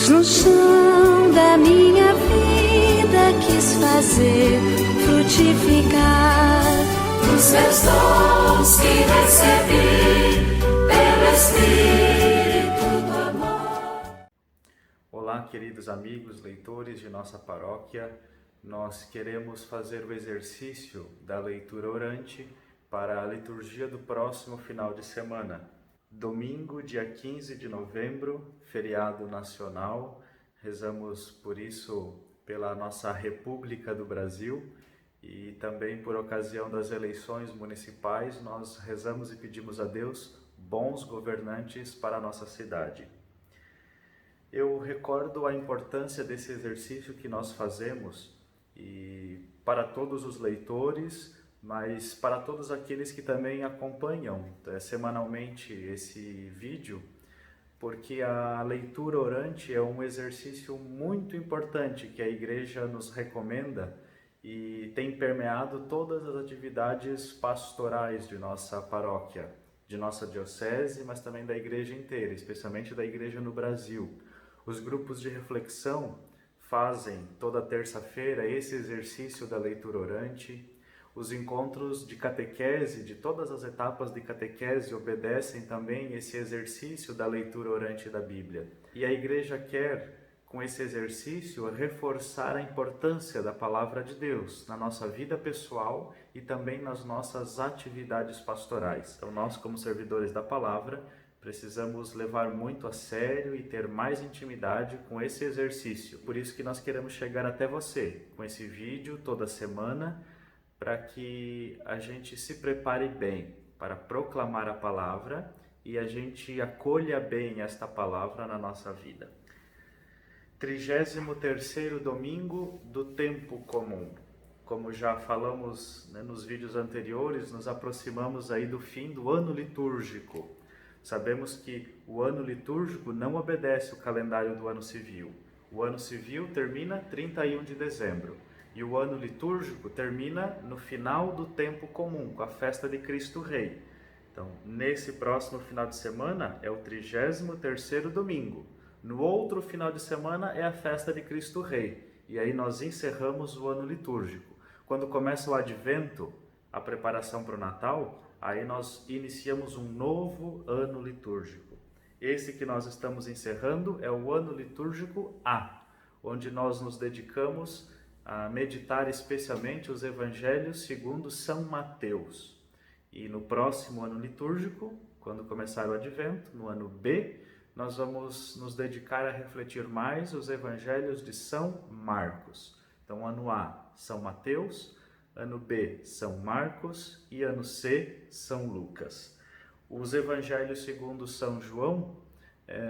no chão da minha vida quis fazer frutificar os seus dons que recebi pelo Espírito do amor. Olá, queridos amigos, leitores de nossa paróquia. Nós queremos fazer o exercício da leitura orante para a liturgia do próximo final de semana. Domingo, dia 15 de novembro, feriado nacional. Rezamos por isso pela nossa República do Brasil e também por ocasião das eleições municipais. Nós rezamos e pedimos a Deus bons governantes para a nossa cidade. Eu recordo a importância desse exercício que nós fazemos e para todos os leitores, mas para todos aqueles que também acompanham semanalmente esse vídeo, porque a leitura orante é um exercício muito importante que a Igreja nos recomenda e tem permeado todas as atividades pastorais de nossa paróquia, de nossa diocese, mas também da Igreja inteira, especialmente da Igreja no Brasil. Os grupos de reflexão fazem toda terça-feira esse exercício da leitura orante. Os encontros de catequese, de todas as etapas de catequese, obedecem também esse exercício da leitura orante da Bíblia. E a Igreja quer, com esse exercício, reforçar a importância da Palavra de Deus na nossa vida pessoal e também nas nossas atividades pastorais. Então, nós, como servidores da Palavra, precisamos levar muito a sério e ter mais intimidade com esse exercício. Por isso que nós queremos chegar até você com esse vídeo toda semana, para que a gente se prepare bem para proclamar a palavra e a gente acolha bem esta palavra na nossa vida. 33º domingo do tempo comum. Como já falamos, nos vídeos anteriores, nos aproximamos aí do fim do ano litúrgico. Sabemos que o ano litúrgico não obedece o calendário do ano civil. O ano civil termina 31 de dezembro e o ano litúrgico termina no final do tempo comum, com a festa de Cristo Rei. Então, nesse próximo final de semana é o 33º domingo. No outro final de semana é a festa de Cristo Rei. E aí nós encerramos o ano litúrgico. Quando começa o Advento, a preparação para o Natal, aí nós iniciamos um novo ano litúrgico. Esse que nós estamos encerrando é o ano litúrgico A, onde nós nos dedicamos a meditar especialmente os Evangelhos segundo São Mateus. E no próximo ano litúrgico, quando começar o Advento, no ano B, nós vamos nos dedicar a refletir mais os Evangelhos de São Marcos. Então, ano A, São Mateus, ano B, São Marcos e ano C, São Lucas. Os Evangelhos segundo São João,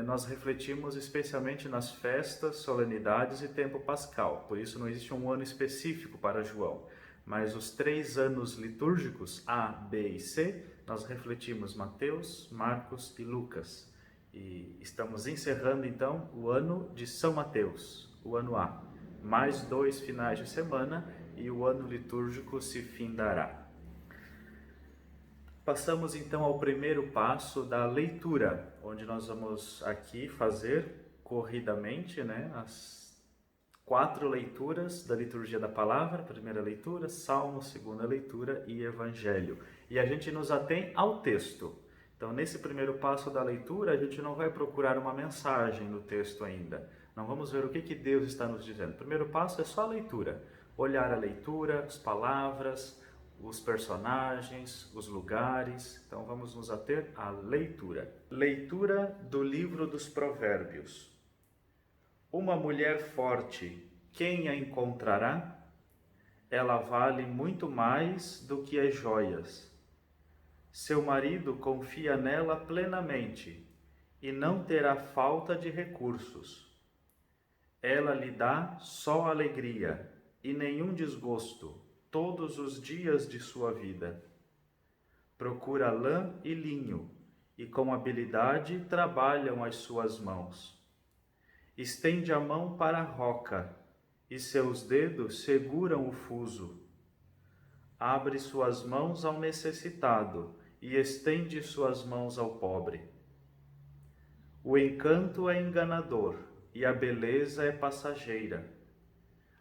nós refletimos especialmente nas festas, solenidades e tempo pascal. Por isso não existe um ano específico para João. Mas os 3 anos litúrgicos, A, B e C, nós refletimos Mateus, Marcos e Lucas. E estamos encerrando então o ano de São Mateus, o ano A. Mais 2 finais de semana e o ano litúrgico se findará. Passamos então ao primeiro passo da leitura, onde nós vamos aqui fazer corridamente as 4 leituras da liturgia da palavra. Primeira leitura, Salmo, segunda leitura e Evangelho. E a gente nos atém ao texto. Então, nesse primeiro passo da leitura, a gente não vai procurar uma mensagem no texto ainda. Não vamos ver o que Deus está nos dizendo. O primeiro passo é só a leitura. Olhar a leitura, as palavras, os personagens, os lugares. Então vamos nos ater à leitura. Leitura do livro dos Provérbios. Uma mulher forte, quem a encontrará? Ela vale muito mais do que as joias. Seu marido confia nela plenamente e não terá falta de recursos. Ela lhe dá só alegria e nenhum desgosto todos os dias de sua vida. Procura lã e linho, e com habilidade trabalham as suas mãos. Estende a mão para a roca, e seus dedos seguram o fuso. Abre suas mãos ao necessitado, e estende suas mãos ao pobre. O encanto é enganador, e a beleza é passageira.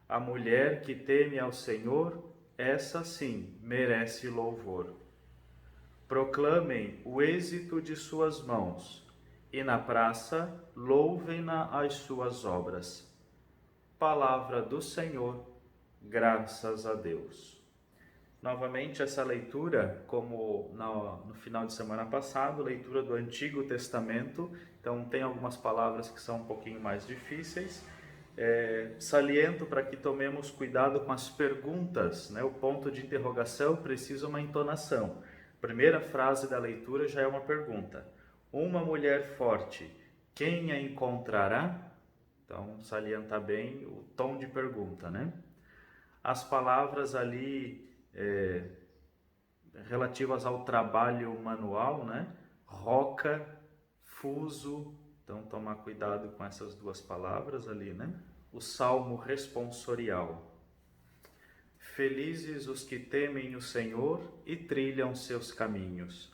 A mulher que teme ao Senhor, essa sim merece louvor. Proclamem o êxito de suas mãos, e na praça louvem-na as suas obras. Palavra do Senhor, graças a Deus. Novamente essa leitura, como no final de semana passado, leitura do Antigo Testamento, então tem algumas palavras que são um pouquinho mais difíceis. Saliento para que tomemos cuidado com as perguntas, né? O ponto de interrogação precisa uma entonação. Primeira frase da leitura já é uma pergunta. Uma mulher forte, quem a encontrará? Então, salientar bem o tom de pergunta, né? As palavras ali relativas ao trabalho manual, né? Roca, fuso, então tomar cuidado com essas duas palavras ali, né? O salmo responsorial. Felizes os que temem o Senhor e trilham seus caminhos.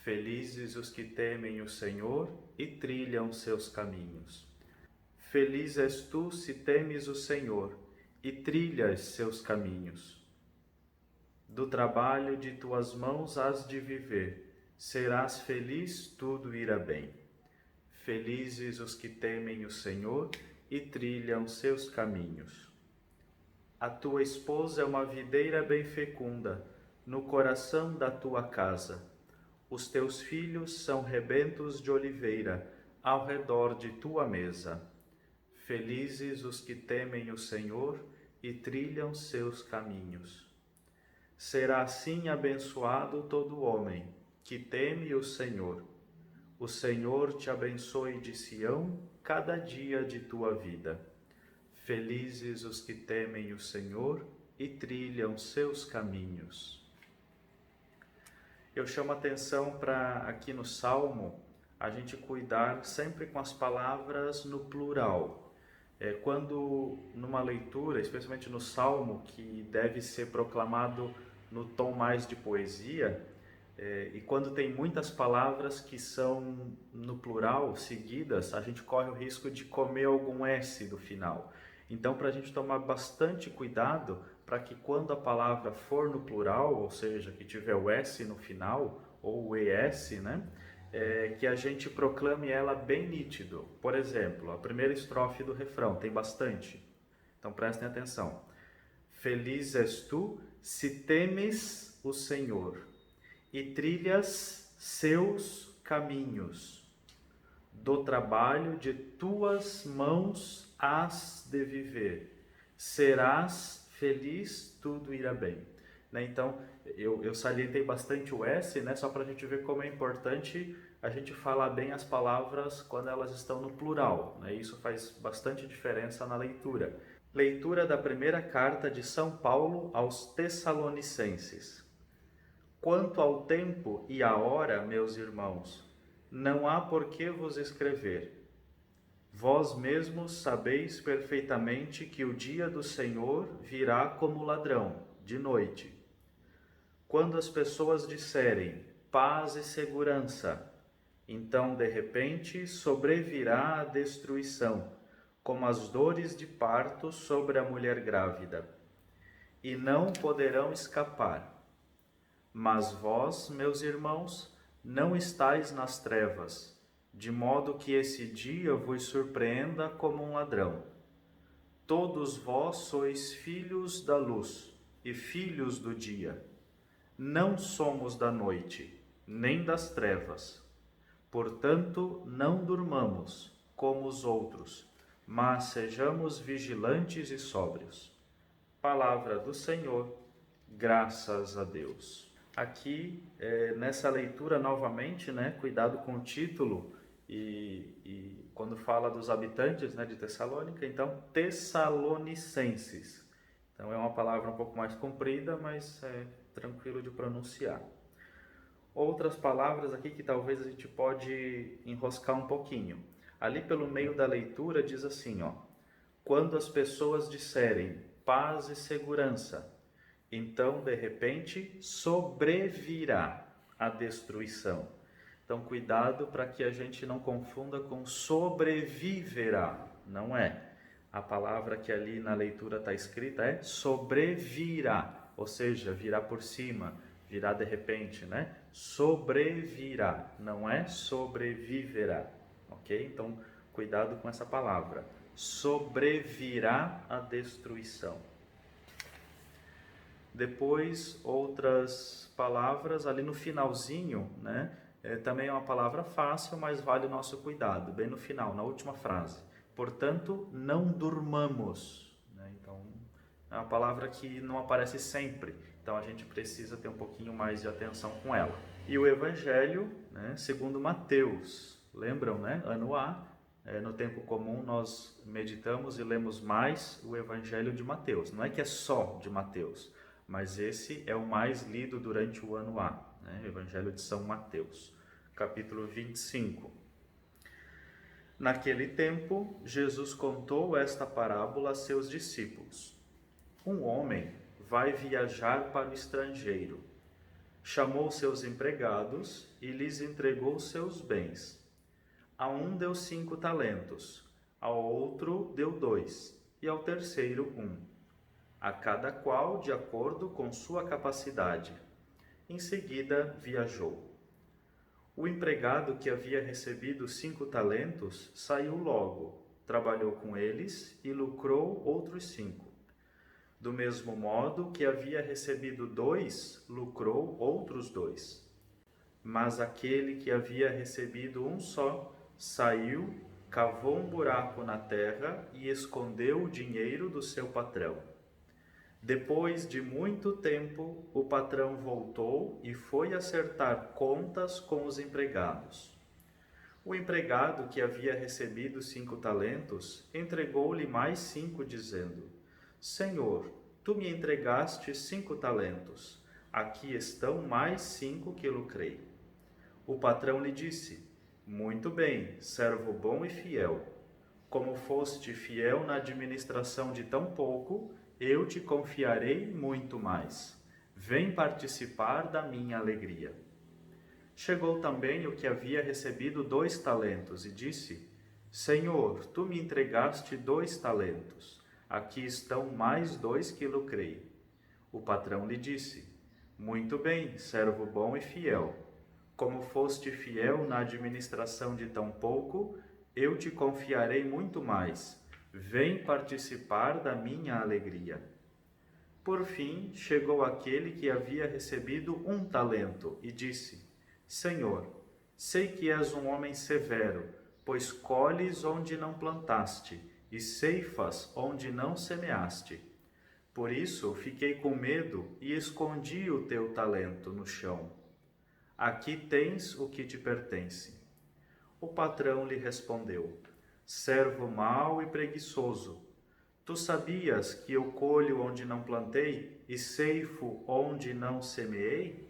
Felizes os que temem o Senhor e trilham seus caminhos. Feliz és tu se temes o Senhor e trilhas seus caminhos. Do trabalho de tuas mãos has de viver, serás feliz, tudo irá bem. Felizes os que temem o Senhor e trilham seus caminhos. A tua esposa é uma videira bem fecunda, no coração da tua casa. Os teus filhos são rebentos de oliveira, ao redor de tua mesa. Felizes os que temem o Senhor e trilham seus caminhos. Será assim abençoado todo homem que teme o Senhor. O Senhor te abençoe de Sião cada dia de tua vida. Felizes os que temem o Senhor e trilham seus caminhos. Eu chamo a atenção para aqui no Salmo, a gente cuidar sempre com as palavras no plural. Quando numa leitura, especialmente no Salmo, que deve ser proclamado no tom mais de poesia, e quando tem muitas palavras que são no plural, seguidas, a gente corre o risco de comer algum S do final. Então, para a gente tomar bastante cuidado, para que quando a palavra for no plural, ou seja, que tiver o S no final, ou o ES, né? Que a gente proclame ela bem nítido. Por exemplo, a primeira estrofe do refrão, tem bastante. Então, prestem atenção. Feliz és tu se temes o Senhor e trilhas seus caminhos. Do trabalho de tuas mãos has de viver. Serás feliz, tudo irá bem. Né? Então, eu salientei bastante o S, né? Só para a gente ver como é importante a gente falar bem as palavras quando elas estão no plural. Né? Isso faz bastante diferença na leitura. Leitura da primeira carta de São Paulo aos Tessalonicenses. Quanto ao tempo e à hora, meus irmãos, não há por que vos escrever. Vós mesmos sabeis perfeitamente que o dia do Senhor virá como ladrão, de noite. Quando as pessoas disserem paz e segurança, então de repente sobrevirá a destruição, como as dores de parto sobre a mulher grávida, e não poderão escapar. Mas vós, meus irmãos, não estais nas trevas, de modo que esse dia vos surpreenda como um ladrão. Todos vós sois filhos da luz e filhos do dia. Não somos da noite, nem das trevas. Portanto, não durmamos, como os outros, mas sejamos vigilantes e sóbrios. Palavra do Senhor, graças a Deus. Aqui, nessa leitura novamente, né, cuidado com o título e quando fala dos habitantes, né, de Tessalônica, então, Tessalonicenses. Então, é uma palavra um pouco mais comprida, mas é tranquilo de pronunciar. Outras palavras aqui que talvez a gente pode enroscar um pouquinho. Ali pelo meio da leitura diz assim, ó, quando as pessoas disserem paz e segurança, então, de repente, sobrevirá a destruição. Então, cuidado para que a gente não confunda com sobreviverá, não é. A palavra que ali na leitura está escrita é sobrevirá, ou seja, virá por cima, virá de repente, né? Sobrevirá, não é sobreviverá, ok? Então, cuidado com essa palavra. Sobrevirá a destruição. Depois, outras palavras ali no finalzinho, né? Também é uma palavra fácil, mas vale o nosso cuidado, bem no final, na última frase. Portanto, não durmamos, né? Então, é uma palavra que não aparece sempre, então a gente precisa ter um pouquinho mais de atenção com ela. E o Evangelho, né, segundo Mateus, lembram, né? Ano A, no tempo comum nós meditamos e lemos mais o Evangelho de Mateus. Não é que é só de Mateus, mas esse é o mais lido durante o ano A, né? O Evangelho de São Mateus, capítulo 25. Naquele tempo, Jesus contou esta parábola a seus discípulos. Um homem vai viajar para o estrangeiro. Chamou seus empregados e lhes entregou seus bens. A um deu 5 talentos, ao outro deu 2, e ao terceiro 1. A cada qual de acordo com sua capacidade. Em seguida, viajou. O empregado que havia recebido 5 talentos saiu logo, trabalhou com eles e lucrou outros 5. Do mesmo modo que havia recebido 2, lucrou outros 2. Mas aquele que havia recebido um só, saiu, cavou um buraco na terra e escondeu o dinheiro do seu patrão. Depois de muito tempo, o patrão voltou e foi acertar contas com os empregados. O empregado que havia recebido 5 talentos, entregou-lhe mais 5, dizendo: Senhor, tu me entregaste 5 talentos, aqui estão mais 5 que lucrei. O patrão lhe disse: Muito bem, servo bom e fiel. Como foste fiel na administração de tão pouco, eu te confiarei muito mais. Vem participar da minha alegria. Chegou também o que havia recebido 2 talentos e disse: Senhor, tu me entregaste 2 talentos. Aqui estão mais 2 que lucrei. O patrão lhe disse: Muito bem, servo bom e fiel. Como foste fiel na administração de tão pouco, eu te confiarei muito mais. Vem participar da minha alegria. Por fim, chegou aquele que havia recebido 1 talento e disse: Senhor, sei que és um homem severo, pois colhes onde não plantaste e ceifas onde não semeaste. Por isso fiquei com medo e escondi o teu talento no chão. Aqui tens o que te pertence. O patrão lhe respondeu: Servo mau e preguiçoso, tu sabias que eu colho onde não plantei e ceifo onde não semeei?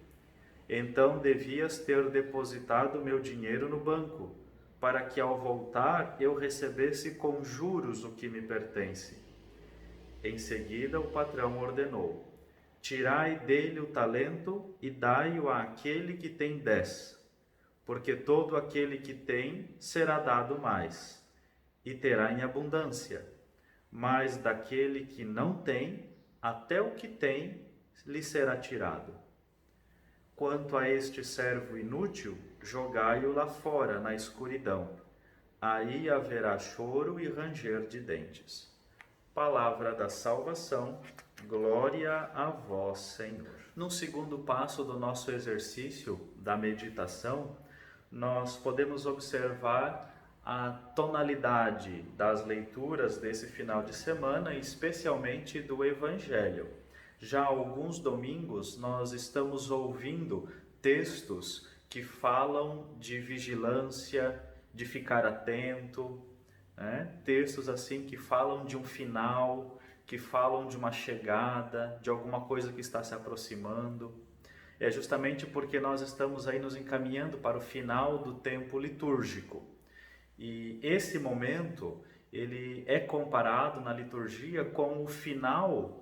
Então devias ter depositado meu dinheiro no banco, para que ao voltar eu recebesse com juros o que me pertence. Em seguida o patrão ordenou: Tirai dele o talento e dai-o àquele que tem 10, porque todo aquele que tem será dado mais, e terá em abundância. Mas daquele que não tem, até o que tem lhe será tirado. Quanto a este servo inútil, jogai-o lá fora na escuridão. Aí haverá choro e ranger de dentes. Palavra da salvação, glória a vós, Senhor. No segundo passo do nosso exercício da meditação, nós podemos observar a tonalidade das leituras desse final de semana, especialmente do Evangelho. Já há alguns domingos nós estamos ouvindo textos que falam de vigilância, de ficar atento, né? Textos assim que falam de um final, que falam de uma chegada, de alguma coisa que está se aproximando. É justamente porque nós estamos aí nos encaminhando para o final do tempo litúrgico. E esse momento, ele é comparado na liturgia com o final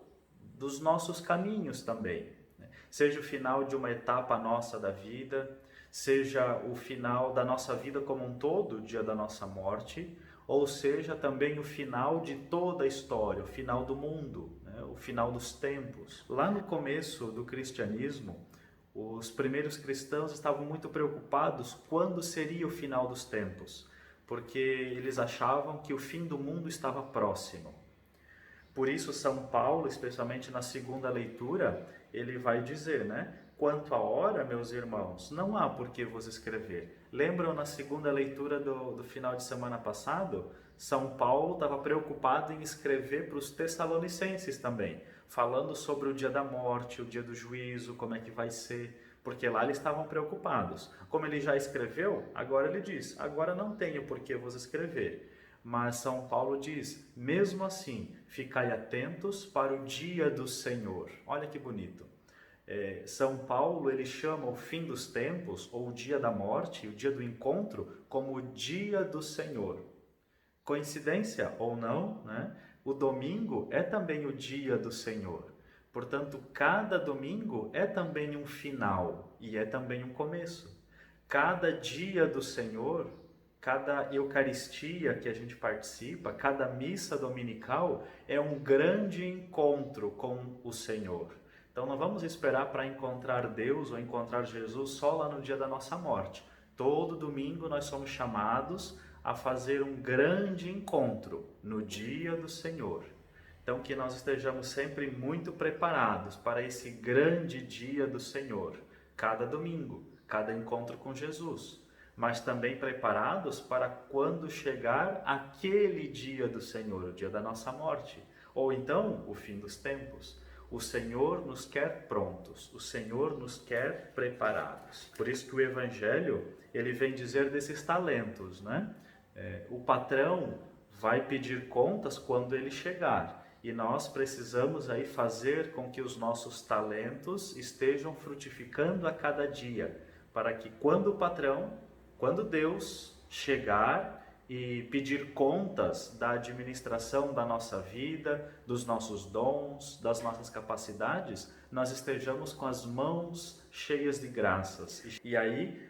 dos nossos caminhos também, né? Seja o final de uma etapa nossa da vida, seja o final da nossa vida como um todo, o dia da nossa morte, ou seja, também o final de toda a história, o final do mundo, né? O final dos tempos. Lá no começo do cristianismo, os primeiros cristãos estavam muito preocupados quando seria o final dos tempos, porque eles achavam que o fim do mundo estava próximo. Por isso, São Paulo, especialmente na segunda leitura, ele vai dizer, né? Quanto à hora, meus irmãos, não há por que vos escrever. Lembram na segunda leitura do final de semana passado? São Paulo estava preocupado em escrever para os Tessalonicenses também, falando sobre o dia da morte, o dia do juízo, como é que vai ser, porque lá eles estavam preocupados. Como ele já escreveu, agora ele diz, agora não tenho por que vos escrever. Mas São Paulo diz, mesmo assim, ficai atentos para o dia do Senhor. Olha que bonito. São Paulo, ele chama o fim dos tempos, ou o dia da morte, o dia do encontro, como o dia do Senhor. Coincidência ou não, né? O domingo é também o dia do Senhor. Portanto, cada domingo é também um final e é também um começo. Cada dia do Senhor, cada Eucaristia que a gente participa, cada missa dominical é um grande encontro com o Senhor. Então não vamos esperar para encontrar Deus ou encontrar Jesus só lá no dia da nossa morte. Todo domingo nós somos chamados a fazer um grande encontro no dia do Senhor. Então que nós estejamos sempre muito preparados para esse grande dia do Senhor, cada domingo, cada encontro com Jesus, mas também preparados para quando chegar aquele dia do Senhor, o dia da nossa morte, ou então o fim dos tempos. O Senhor nos quer prontos, o Senhor nos quer preparados. Por isso que o Evangelho, ele vem dizer desses talentos, né? O patrão vai pedir contas quando ele chegar, e nós precisamos aí fazer com que os nossos talentos estejam frutificando a cada dia, para que quando Deus chegar e pedir contas da administração da nossa vida, dos nossos dons, das nossas capacidades, nós estejamos com as mãos cheias de graças. E aí,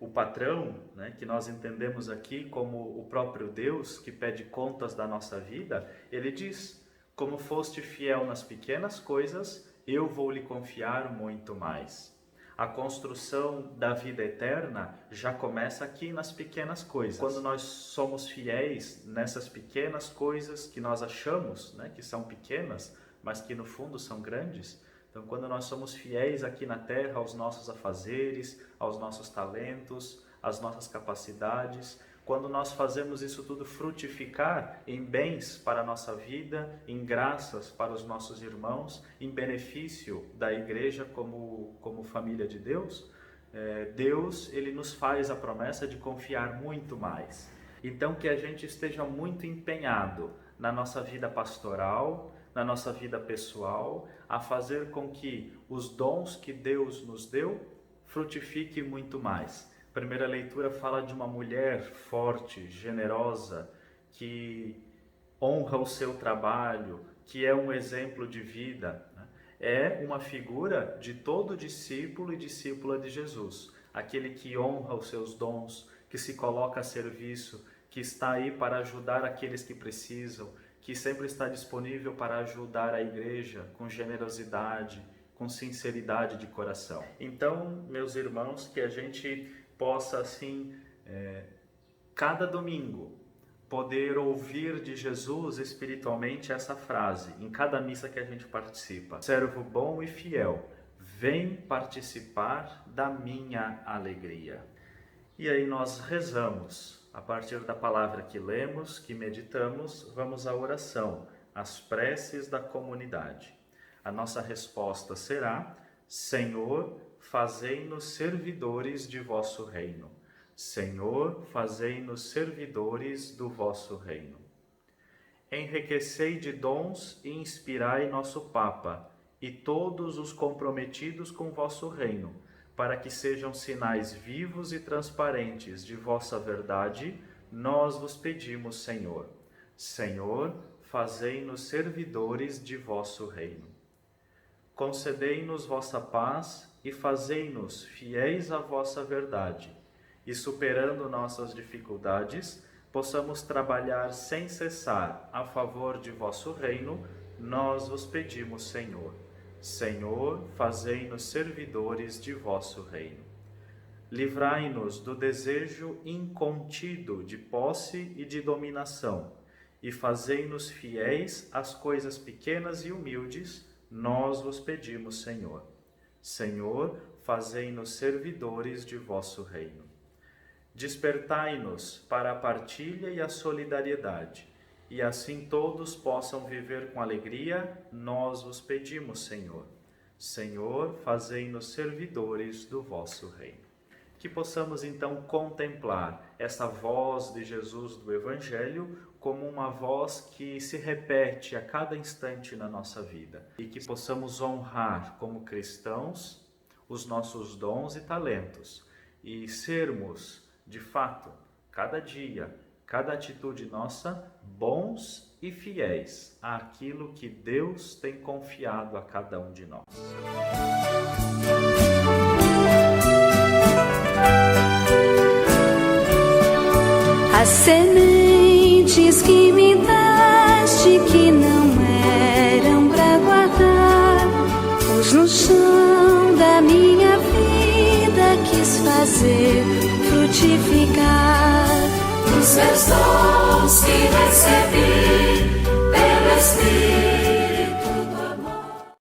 o patrão, né, que nós entendemos aqui como o próprio Deus que pede contas da nossa vida, ele diz, como foste fiel nas pequenas coisas, eu vou lhe confiar muito mais. A construção da vida eterna já começa aqui nas pequenas coisas. Quando nós somos fiéis nessas pequenas coisas que nós achamos, né, que são pequenas, mas que no fundo são grandes. Então, quando nós somos fiéis aqui na terra aos nossos afazeres, aos nossos talentos, às nossas capacidades, quando nós fazemos isso tudo frutificar em bens para a nossa vida, em graças para os nossos irmãos, em benefício da igreja como família de Deus, Deus ele nos faz a promessa de confiar muito mais. Então que a gente esteja muito empenhado na nossa vida pastoral, na nossa vida pessoal, a fazer com que os dons que Deus nos deu frutifiquem muito mais. A primeira leitura fala de uma mulher forte, generosa, que honra o seu trabalho, que é um exemplo de vida, né? É uma figura de todo discípulo e discípula de Jesus. Aquele que honra os seus dons, que se coloca a serviço, que está aí para ajudar aqueles que precisam, que sempre está disponível para ajudar a igreja com generosidade, com sinceridade de coração. Então, meus irmãos, que a gente possa assim, cada domingo, poder ouvir de Jesus espiritualmente essa frase, em cada missa que a gente participa. Servo bom e fiel, vem participar da minha alegria. E aí nós rezamos, a partir da palavra que lemos, que meditamos, vamos à oração, às preces da comunidade. A nossa resposta será, Senhor, fazei-nos servidores de vosso reino. Senhor, fazei-nos servidores do vosso reino. Enriquecei de dons e inspirai nosso Papa e todos os comprometidos com vosso reino, para que sejam sinais vivos e transparentes de vossa verdade, nós vos pedimos, Senhor. Senhor, fazei-nos servidores de vosso reino. Concedei-nos vossa paz e fazei-nos fiéis à vossa verdade, e superando nossas dificuldades, possamos trabalhar sem cessar a favor de vosso reino, nós vos pedimos, Senhor. Senhor, fazei-nos servidores de vosso reino. Livrai-nos do desejo incontido de posse e de dominação, e fazei-nos fiéis às coisas pequenas e humildes, nós vos pedimos, Senhor. Senhor, fazei-nos servidores de vosso reino. Despertai-nos para a partilha e a solidariedade, e assim todos possam viver com alegria, nós vos pedimos, Senhor. Senhor, fazei-nos servidores do vosso reino. Que possamos então contemplar essa voz de Jesus do Evangelho como uma voz que se repete a cada instante na nossa vida, e que possamos honrar como cristãos os nossos dons e talentos e sermos, de fato, cada dia, cada atitude nossa, bons e fiéis àquilo que Deus tem confiado a cada um de nós. As sementes que me deste, que não eram pra guardar, pus no chão da minha vida, quis fazer frutificar os meus dons que recebi pelo Espírito.